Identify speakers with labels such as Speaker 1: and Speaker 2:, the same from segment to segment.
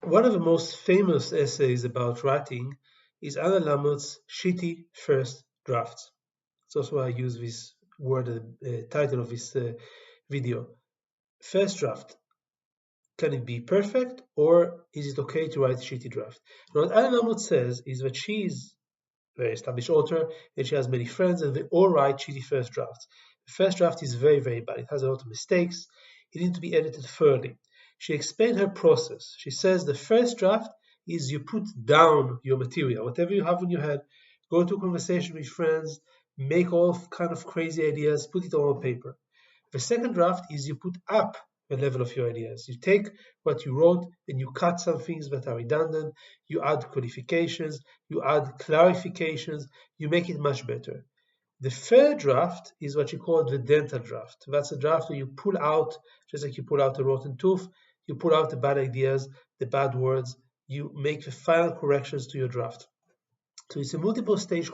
Speaker 1: One of the most famous essays about writing is Anna Lamot's Shitty First Drafts. It's also why I use this word at the title of this video. First draft. Can it be perfect, or is it okay to write a shitty draft? Now, what Anna Lamott says is that she is a very established author and she has many friends, and they all write shitty first drafts. The first draft is very, very bad. It has a lot of mistakes. It needs to be edited thoroughly. She explained her process. She says the first draft is you put down your material, whatever you have in your head, go to a conversation with friends, make all kind of crazy ideas, put it all on paper. The second draft is you put up the level of your ideas. You take what you wrote and you cut some things that are redundant, you add qualifications, you add clarifications, you make it much better. The third draft is what you call the dental draft. That's a draft where you pull out, just like you pull out a rotten tooth, you pull out the bad ideas, the bad words, you make the final corrections to your draft. So it's a multiple stage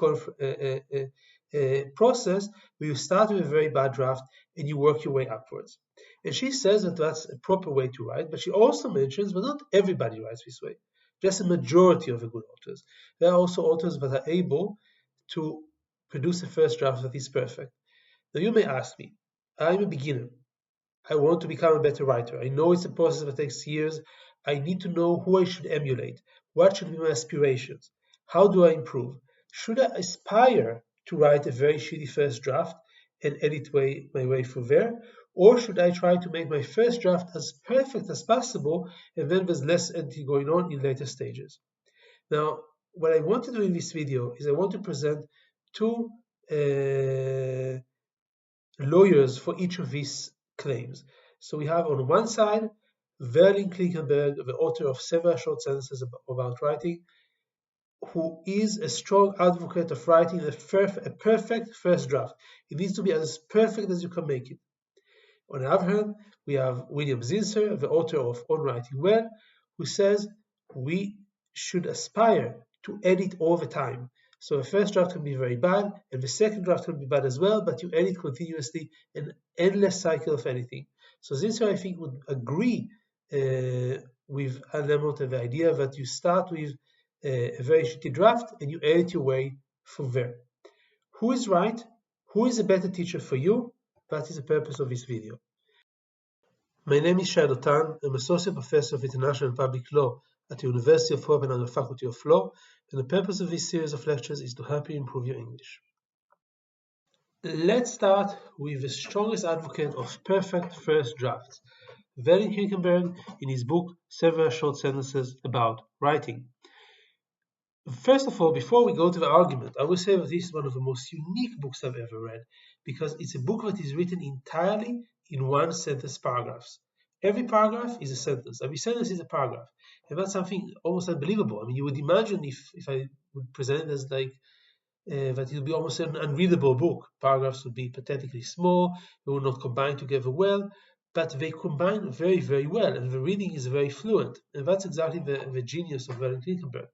Speaker 1: process where you start with a very bad draft and you work your way upwards. And she says that that's a proper way to write, but she also mentions that not everybody writes this way, just a majority of the good authors. There are also authors that are able to produce a first draft that is perfect. Now you may ask me, I'm a beginner. I want to become a better writer. I know it's a process that takes years. I need to know who I should emulate. What should be my aspirations? How do I improve? Should I aspire to write a very shitty first draft and edit my way through there? Or should I try to make my first draft as perfect as possible and then there's less editing going on in later stages? Now, what I want to do in this video is I want to present two lawyers for each of these claims. So we have on one side Verlin Klinkenberg, the author of several short sentences about writing, who is a strong advocate of writing a perfect first draft. It needs to be as perfect as you can make it. On the other hand, we have William Zinsser, the author of On Writing Well, who says we should aspire to edit all the time. So the first draft can be very bad, and the second draft can be bad as well, but you edit continuously, an endless cycle of editing. So Zinsser, I think, would agree with Anne Lamott and the idea that you start with a very shitty draft and you edit your way from there. Who is right? Who is a better teacher for you? That is the purpose of this video. My name is Shai Dotan. I'm Associate Professor of International and Public Law at the University of Copenhagen Faculty of Law, and the purpose of this series of lectures is to help you improve your English. Let's start with the strongest advocate of perfect first drafts, Verlin Klinkenberg, in his book Several Short Sentences About Writing. First of all, before we go to the argument, I will say that this is one of the most unique books I've ever read, because it's a book that is written entirely in one sentence paragraphs. Every paragraph is a sentence. Every sentence is a paragraph. And that's something almost unbelievable. I mean, you would imagine if I would present it as like that it would be almost an unreadable book. Paragraphs would be pathetically small, they would not combine together well, but they combine very, very well, and the reading is very fluent. And that's exactly the genius of Verlin Klinkenberg.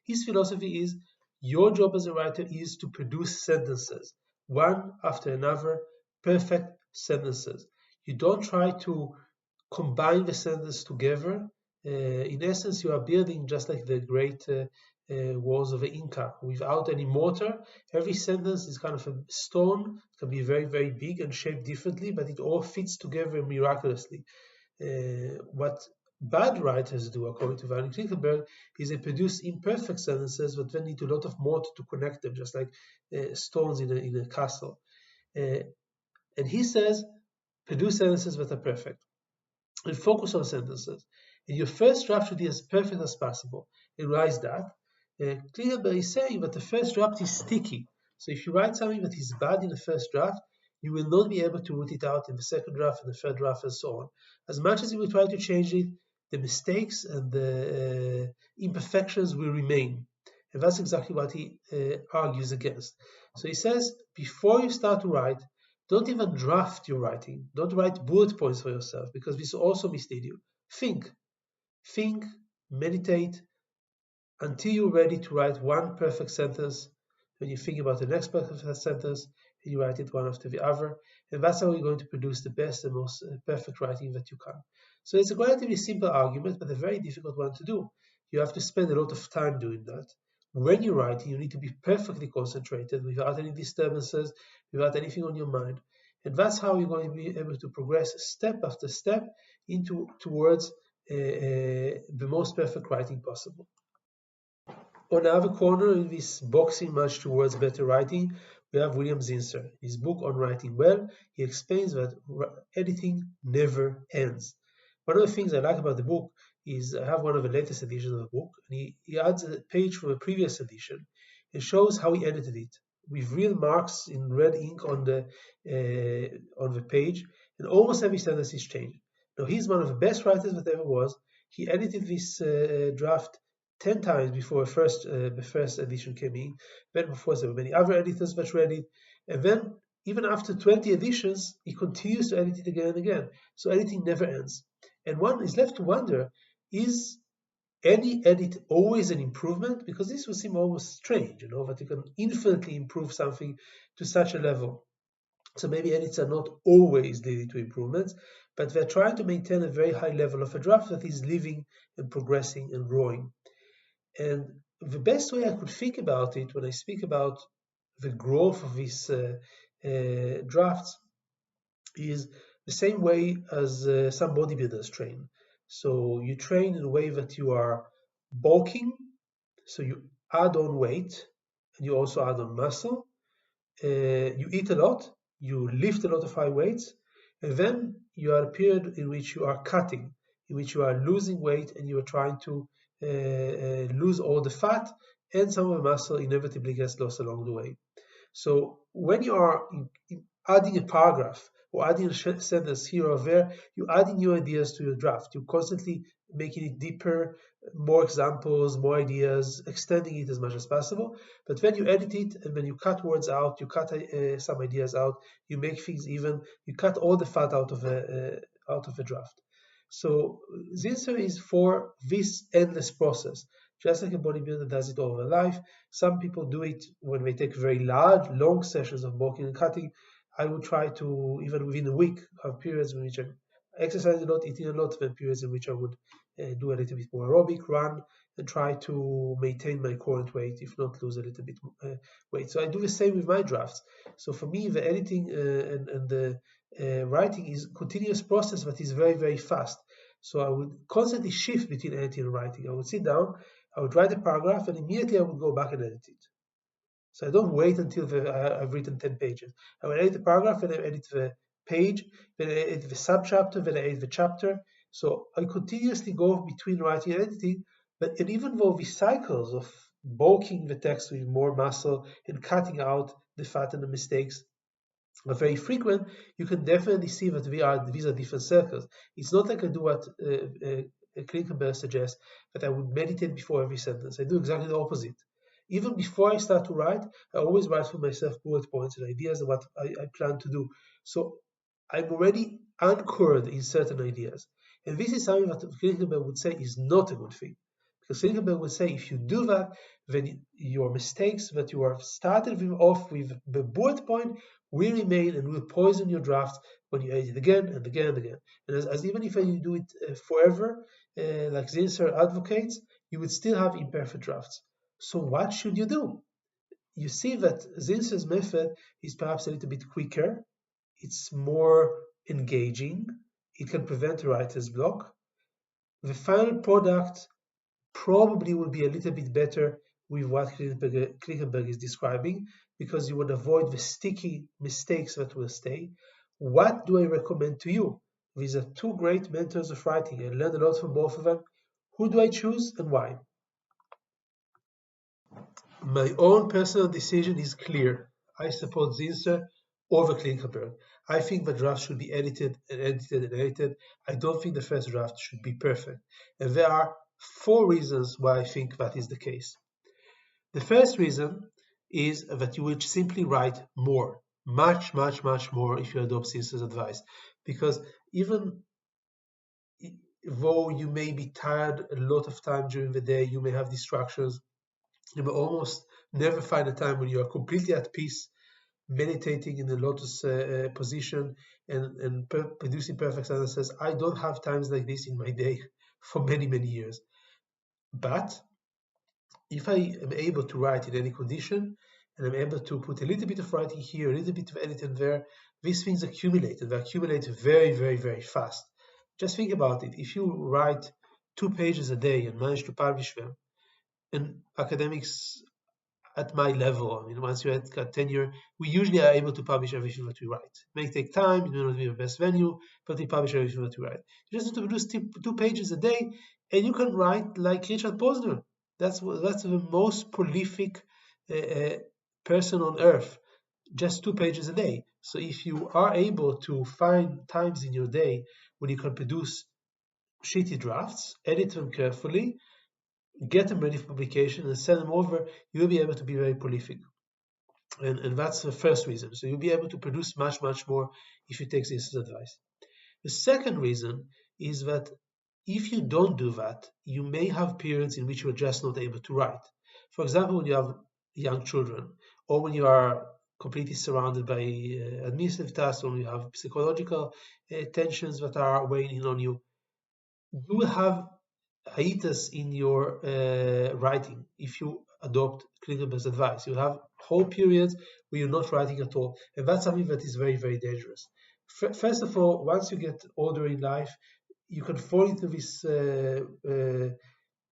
Speaker 1: His philosophy is your job as a writer is to produce sentences, one after another, perfect sentences. You don't try to combine the sentences together. In essence, you are building just like the great walls of the Inca without any mortar. Every sentence is kind of a stone, it can be very, very big and shaped differently, but it all fits together miraculously. What bad writers do, according to Verlin Klinkenberg, is they produce imperfect sentences, but then need a lot of mortar to connect them, just like stones in a castle. And he says, produce sentences that are perfect and focus on sentences. And your first draft should be as perfect as possible. And why is that? Klinkenberg is saying that the first draft is sticky. So if you write something that is bad in the first draft, you will not be able to root it out in the second draft and the third draft and so on. As much as you will try to change it, the mistakes and the imperfections will remain. And that's exactly what he argues against. So he says, before you start to write, don't even draft your writing. Don't write bullet points for yourself, because this will also mislead you. Think, meditate until you're ready to write one perfect sentence. When you think about the next perfect sentence, and you write it one after the other. And that's how you're going to produce the best and most perfect writing that you can. So it's a relatively simple argument, but a very difficult one to do. You have to spend a lot of time doing that. When you're writing, you need to be perfectly concentrated without any disturbances, without anything on your mind. And that's how you're going to be able to progress step after step towards the most perfect writing possible. On the other corner, in this boxing match towards better writing, we have William Zinsser. His book on writing well, he explains that editing never ends. One of the things I like about the book is I have one of the latest editions of the book, and he adds a page from a previous edition and shows how he edited it with real marks in red ink on the page, and almost every sentence is changed. Now, he's one of the best writers that ever was. He edited this draft 10 times before the first edition came in. Then, of course, there were many other editors that read it. And then, even after 20 editions, he continues to edit it again and again. So editing never ends. And one is left to wonder, is any edit always an improvement? Because this would seem almost strange, that you can infinitely improve something to such a level. So maybe edits are not always leading to improvements, but they're trying to maintain a very high level of a draft that is living and progressing and growing. And the best way I could think about it when I speak about the growth of these drafts is the same way as some bodybuilders train. So you train in a way that you are bulking, so you add on weight and you also add on muscle. You eat a lot, you lift a lot of high weights, and then you are a period in which you are cutting, in which you are losing weight and you are trying to lose all the fat, and some of the muscle inevitably gets lost along the way. So when you are adding a paragraph or adding a sentence here or there, you're adding new ideas to your draft. You're constantly making it deeper, more examples, more ideas, extending it as much as possible. But when you edit it and when you cut words out, you cut some ideas out, you make things even, you cut all the fat out of a draft. So Zinsser is for this endless process. Just like a bodybuilder does it all their life, some people do it when they take very large, long sessions of bulking and cutting. I would try to, even within a week, have periods in which I exercise a lot, eating a lot, then periods in which I would do a little bit more aerobic, run, and try to maintain my current weight, if not lose a little bit weight. So I do the same with my drafts. So for me, the editing and the writing is a continuous process that is very, very fast. So I would constantly shift between editing and writing. I would sit down, I would write a paragraph, and immediately I would go back and edit it. So I don't wait until I've written 10 pages. I will edit the paragraph, and I edit the page, then I edit the subchapter, then I edit the chapter. So I continuously go between writing and editing, and even though the cycles of bulking the text with more muscle and cutting out the fat and the mistakes are very frequent, you can definitely see that these are different circles. It's not like I do what Klinkenberg suggests, that I would meditate before every sentence. I do exactly the opposite. Even before I start to write, I always write for myself bullet points and ideas of what I plan to do. So I'm already anchored in certain ideas. And this is something that Klinkenberg would say is not a good thing. Because Klinkenberg would say if you do that, then your mistakes that you have started off with the bullet point will remain and will poison your draft when you edit it again and again and again. And as even if you do it forever, like Zinsser advocates, you would still have imperfect drafts. So what should you do? You see that Zinsser's method is perhaps a little bit quicker, it's more engaging, it can prevent writer's block. The final product probably will be a little bit better with what Klinkenberg is describing, because you would avoid the sticky mistakes that will stay. What do I recommend to you? These are two great mentors of writing. I learned a lot from both of them. Who do I choose and why? My own personal decision is clear. I support Zinsser over Klinkenberg. I think the draft should be edited and edited and edited. I don't think the first draft should be perfect. And there are 4 reasons why I think that is the case. The first reason is that you will simply write more, much, much, much more if you adopt Zinsser's advice. Because even though you may be tired a lot of time during the day, you may have distractions, you will almost never find a time when you are completely at peace. meditating in the lotus position and producing perfect sentences. I don't have times like this in my day for many, many years. But if I am able to write in any condition, and I'm able to put a little bit of writing here, a little bit of editing there, these things accumulate, and they accumulate very, very, very fast. Just think about it. If you write 2 pages a day and manage to publish them, and academics at my level, I mean, once you got tenure, we usually are able to publish everything that we write. It may take time, it may not be the best venue, but we publish everything that we write. You just need to produce 2 pages a day, and you can write like Richard Posner. That's the most prolific person on earth, just 2 pages a day. So if you are able to find times in your day when you can produce shitty drafts, edit them carefully, get them ready for publication, and send them over, you'll be able to be very prolific. And that's the first reason. So you'll be able to produce much, much more if you take this as advice. The second reason is that if you don't do that, you may have periods in which you're just not able to write. For example, when you have young children, or when you are completely surrounded by administrative tasks, or when you have psychological tensions that are weighing in on you, you will have hiatus in your writing if you adopt Klingenberg's advice. You'll have whole periods where you're not writing at all, and that's something that is very, very dangerous. First of all, once you get older in life, you can fall into this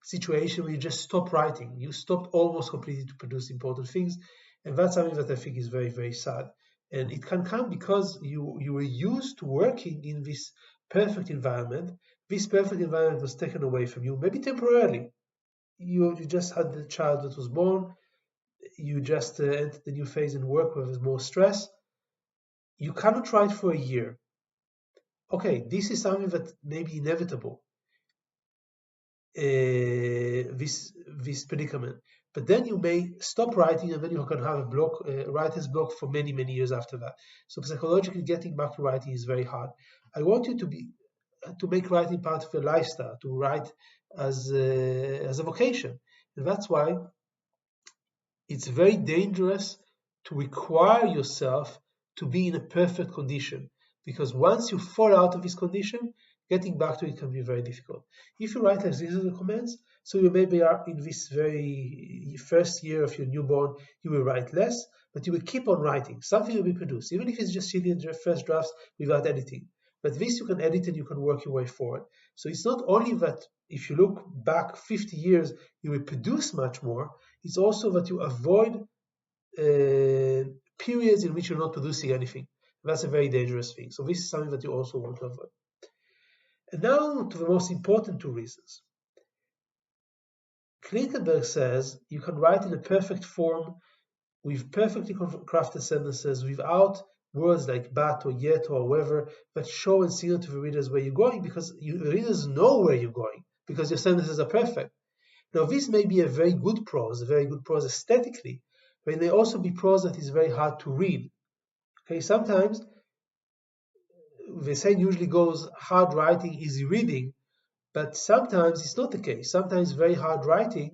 Speaker 1: situation where you just stop writing. You stop almost completely to produce important things, and that's something that I think is very, very sad. And it can come because you were used to working in this perfect environment. This perfect environment was taken away from you, maybe temporarily. You just had the child that was born. You just entered the new phase in work where there's more stress. You cannot write for a year. Okay, this is something that may be inevitable, this predicament. But then you may stop writing, and then you can have a block, writer's block for many, many years after that. So psychologically, getting back to writing is very hard. I want you to make writing part of your lifestyle, to write as a vocation. And that's why it's very dangerous to require yourself to be in a perfect condition, because once you fall out of this condition, getting back to it can be very difficult. If you write as these are the comments, so you maybe are in this very first year of your newborn, you will write less, but you will keep on writing. Something will be produced, even if it's just shitty first drafts without editing. But this you can edit and you can work your way forward. So it's not only that if you look back 50 years, you will produce much more, it's also that you avoid periods in which you're not producing anything. That's a very dangerous thing. So this is something that you also want to avoid. And now to the most important 2 reasons. Klingenberg says you can write in a perfect form with perfectly crafted sentences without words like but or yet or however that show and signal to the readers where you're going, because the readers know where you're going because your sentences are perfect. Now, this may be a very good prose aesthetically, but it may also be prose that is very hard to read. Okay, sometimes the saying usually goes hard writing, easy reading, but sometimes it's not the case. Sometimes very hard writing,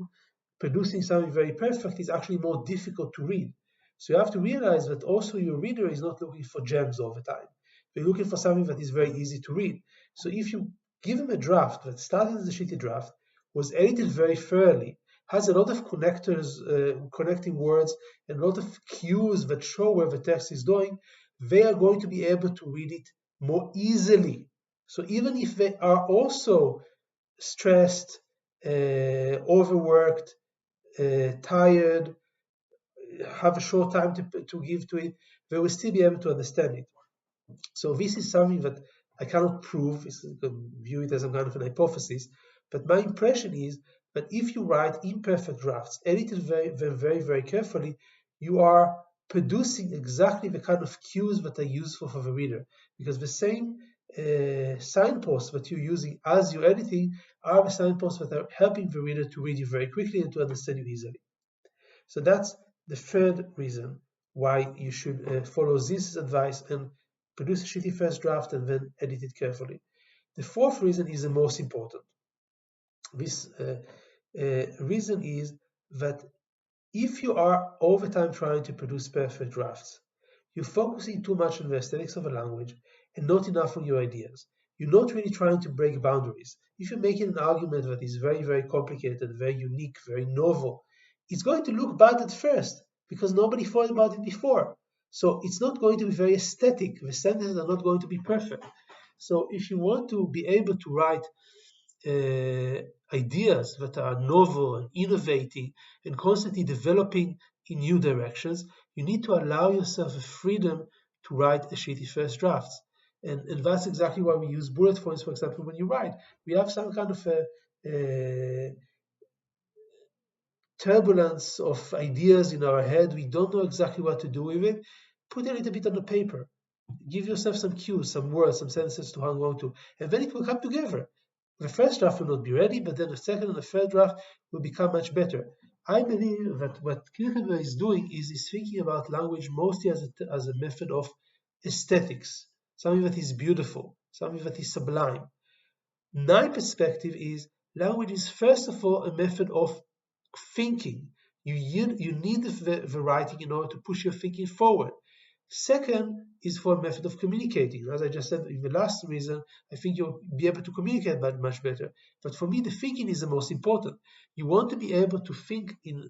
Speaker 1: producing something very perfect, is actually more difficult to read. So you have to realize that also your reader is not looking for gems all the time. They're looking for something that is very easy to read. So if you give them a draft that started as a shitty draft, was edited very thoroughly, has a lot of connectors, connecting words, and a lot of cues that show where the text is going, they are going to be able to read it more easily. So even if they are also stressed, overworked, tired, have a short time to give to it, they will still be able to understand it. So this is something that I cannot prove. You can view it as some kind of an hypothesis, but my impression is that if you write imperfect drafts, edited very, very, very carefully, you are producing exactly the kind of cues that are useful for the reader, because the same signposts that you're using as you're editing are the signposts that are helping the reader to read you very quickly and to understand you easily. So that's the third reason why you should follow this advice and produce a shitty first draft and then edit it carefully. The fourth reason is the most important. This reason is that if you are all the time trying to produce perfect drafts, You're focusing too much on the aesthetics of a language and not enough on your ideas. You're not really trying to break boundaries. If you're making an argument that is very, very complicated, very unique, very novel, it's going to look bad at first because nobody thought about it before. So it's not going to be very aesthetic. The sentences are not going to be perfect. So if you want to be able to write ideas that are novel and innovating and constantly developing in new directions, you need to allow yourself the freedom to write a shitty first drafts. And that's exactly why we use bullet points, for example, when you write. We have some kind of a turbulence of ideas in our head. We don't know exactly what to do with it. Put a little bit on the paper. Give yourself some cues, some words, some sentences to hang on to, and then it will come together. The first draft will not be ready, but then the second and the third draft will become much better. I believe that what Kierkegaard is doing is thinking about language mostly as a method of aesthetics, something that is beautiful, something that is sublime. My perspective is language is first of all a method of thinking. You need the writing in order to push your thinking forward. Second is for a method of communicating. As I just said in the last reason, I think you'll be able to communicate much better. But for me, the thinking is the most important. You want to be able to think in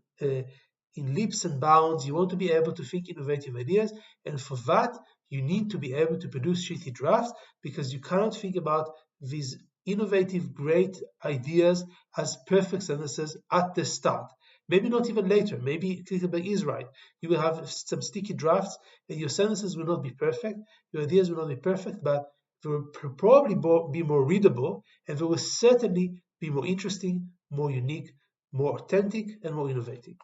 Speaker 1: leaps and bounds. You want to be able to think innovative ideas. And for that, you need to be able to produce shitty drafts because you cannot think about these innovative, great ideas as perfect sentences at the start. Maybe not even later. Maybe Kierkegaard is right. You will have some sticky drafts and your sentences will not be perfect. Your ideas will not be perfect, but they will probably be more readable and they will certainly be more interesting, more unique, more authentic, and more innovative.